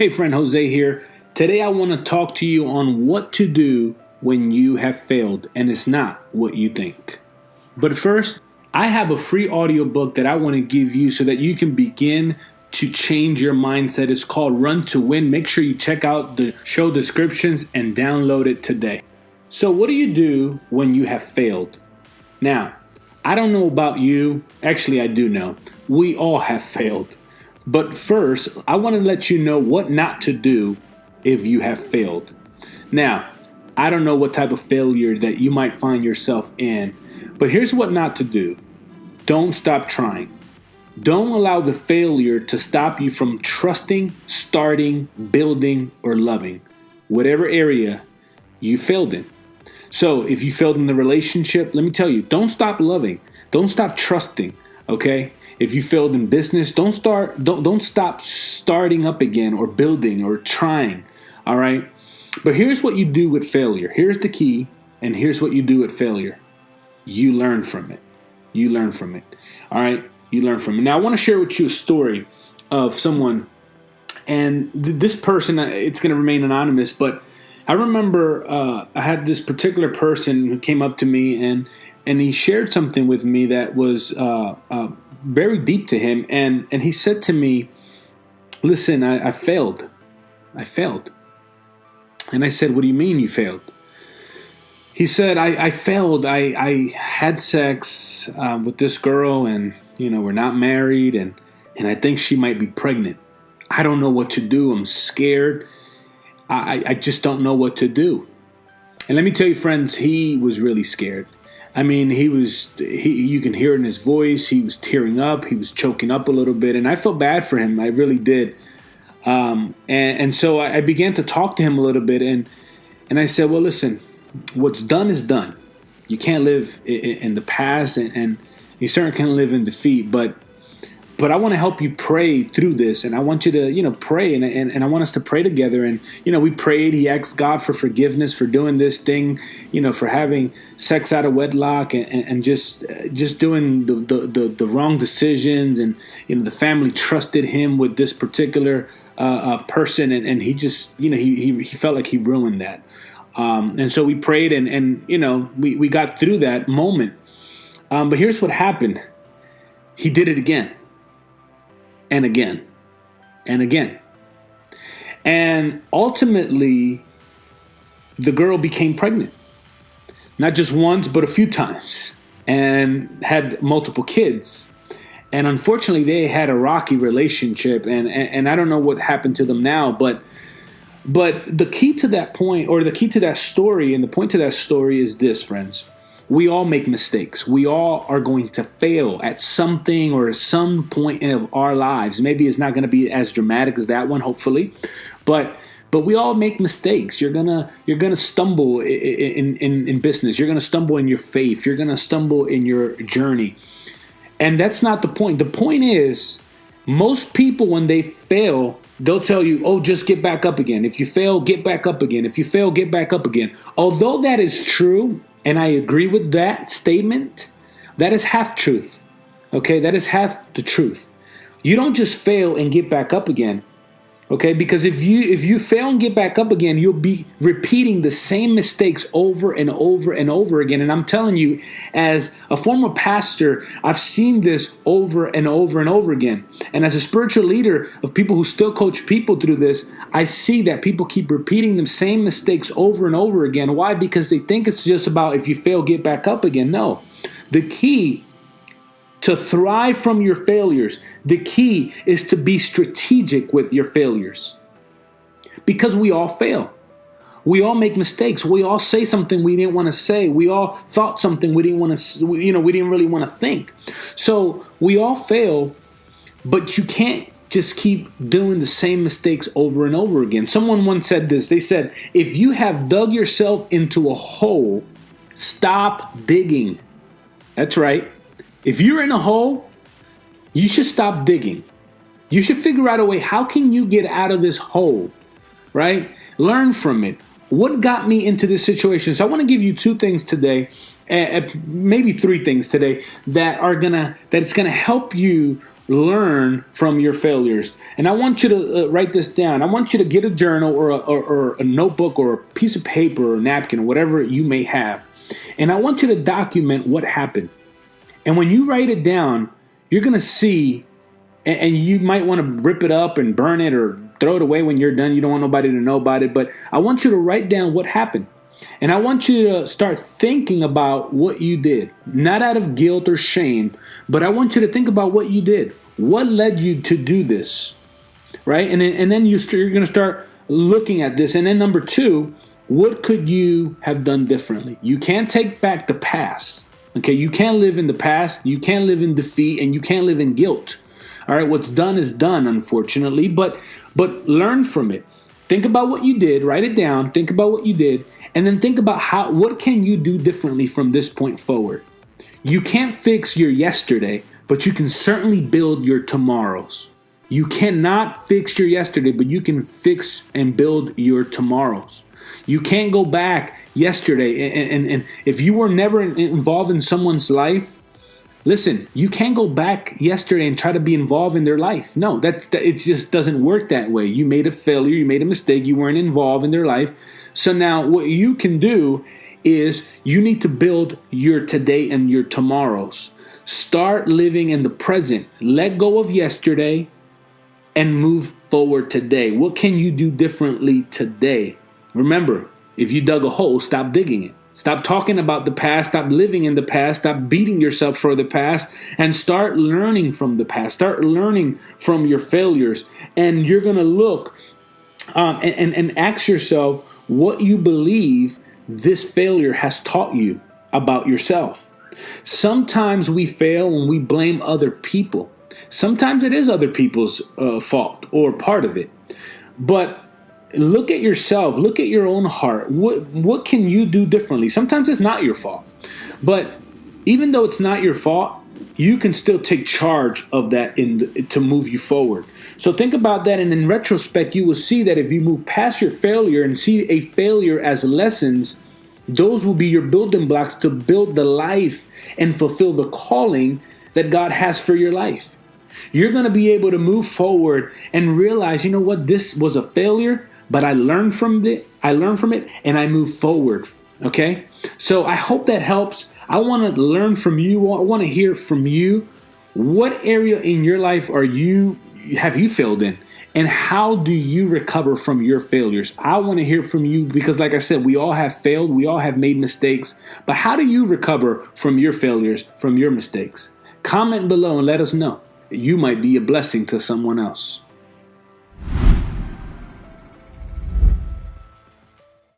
Hey friend, Jose here. Today I want to talk to you on what to do when you have failed and it's not what you think. But first, I have a free audiobook that I want to give you so that you can begin to change your mindset. It's called Run to Win. Make sure you check out the show descriptions and download it today. So what do you do when you have failed? Now, I don't know about you. Actually, I do know. We all have failed. But first, I want to let you know what not to do if you have failed. Now, I don't know what type of failure that you might find yourself in, but here's what not to do. Don't stop trying. Don't allow the failure to stop you from trusting, starting, building, or loving whatever area you failed in. So if you failed in the relationship, let me tell you, don't stop loving. Don't stop trusting, okay? If you failed in business, don't stop starting up again or building or trying, all right? But here's what you do with failure. Here's the key, and here's what you do with failure. You learn from it. You learn from it, all right? You learn from it. Now, I want to share with you a story of someone, and this person, it's going to remain anonymous, but I remember I had this particular person who came up to me, and he shared something with me that was very deep to him, and he said to me, listen, I failed. I failed. And I said, what do you mean you failed? He said, I failed. I had sex with this girl, and we're not married, and I think she might be pregnant. I don't know what to do. I'm scared. I just don't know what to do. And let me tell you, friends, he was really scared. I mean, you can hear it in his voice. He was tearing up. He was choking up a little bit. And I felt bad for him. I really did. And so I began to talk to him a little bit. And I said, well, listen, what's done is done. You can't live in the past, and you certainly can't live in defeat. But I want to help you pray through this, and I want you to, pray, and I want us to pray together. And we prayed. He asked God for forgiveness for doing this thing, for having sex out of wedlock, and just doing the wrong decisions. And the family trusted him with this particular person, and he just he felt like he ruined that. And so we prayed, and we got through that moment. But here's what happened. He did it again. And again, and again. And ultimately, the girl became pregnant. Not just once, but a few times. And had multiple kids. And unfortunately, they had a rocky relationship. And I don't know what happened to them now. But the key to that point, or the key to that story, and the point to that story is this, friends. We all make mistakes. We all are going to fail at something or at some point of our lives. Maybe it's not going to be as dramatic as that one, hopefully, but we all make mistakes. You're gonna stumble in business. You're gonna stumble in your faith. You're gonna stumble in your journey, and that's not the point. The point is, most people, when they fail, they'll tell you, oh, just get back up again. If you fail, get back up again. If you fail, get back up again. Although that is true, and I agree with that statement, that is half truth. Okay, that is half the truth. You don't just fail and get back up again. Okay, because if you fail and get back up again, you'll be repeating the same mistakes over and over and over again. And I'm telling you, as a former pastor, I've seen this over and over and over again. And as a spiritual leader of people who still coach people through this, I see that people keep repeating the same mistakes over and over again. Why? Because they think it's just about if you fail, get back up again. No. The key to thrive from your failures, the key is to be strategic with your failures. Because we all fail. We all make mistakes. We all say something we didn't want to say. We all thought something we didn't want to, we didn't really want to think. So we all fail, but you can't just keep doing the same mistakes over and over again. Someone once said this. They said, if you have dug yourself into a hole, stop digging. That's right. If you're in a hole, you should stop digging. You should figure out a way. How can you get out of this hole, right? Learn from it. What got me into this situation? So I want to give you two things today maybe three things today that it's gonna help you learn from your failures. And I want you to write this down. I want you to get a journal or a notebook or a piece of paper or a napkin or whatever you may have. And I want you to document what happened. And when you write it down, you're going to see, and you might want to rip it up and burn it or throw it away when you're done. You don't want nobody to know about it. But I want you to write down what happened. And I want you to start thinking about what you did, not out of guilt or shame, but I want you to think about what you did. What led you to do this, right? And then you're going to start looking at this. And then number two, what could you have done differently? You can't take back the past, okay? You can't live in the past. You can't live in defeat, and you can't live in guilt. All right, what's done is done, unfortunately, but learn from it. Think about what you did, write it down, think about what you did, and then think about what can you do differently from this point forward. You can't fix your yesterday, but you can certainly build your tomorrows. You cannot fix your yesterday, but you can fix and build your tomorrows. You can't go back yesterday, and if you were never involved in someone's life, listen, you can't go back yesterday and try to be involved in their life. No, it just doesn't work that way. You made a failure, you made a mistake, you weren't involved in their life. So now what you can do is you need to build your today and your tomorrows. Start living in the present. Let go of yesterday and move forward today. What can you do differently today? Remember, if you dug a hole, stop digging it. Stop talking about the past. Stop living in the past. Stop beating yourself for the past and start learning from the past. Start learning from your failures. And you're going to look and ask yourself what you believe this failure has taught you about yourself. Sometimes we fail when we blame other people. Sometimes it is other people's fault or part of it. But look at yourself. Look at your own heart. What can you do differently? Sometimes it's not your fault. But even though it's not your fault, you can still take charge of that to move you forward. So think about that. And in retrospect, you will see that if you move past your failure and see a failure as lessons, those will be your building blocks to build the life and fulfill the calling that God has for your life. You're going to be able to move forward and realize, you know what, this was a failure, but I learned from it. And I move forward. Okay? So I hope that helps. I want to learn from you. I want to hear from you. What area in your life have you failed in? And how do you recover from your failures? I want to hear from you because, like I said, we all have failed. We all have made mistakes. But how do you recover from your failures, from your mistakes? Comment below and let us know. You might be a blessing to someone else.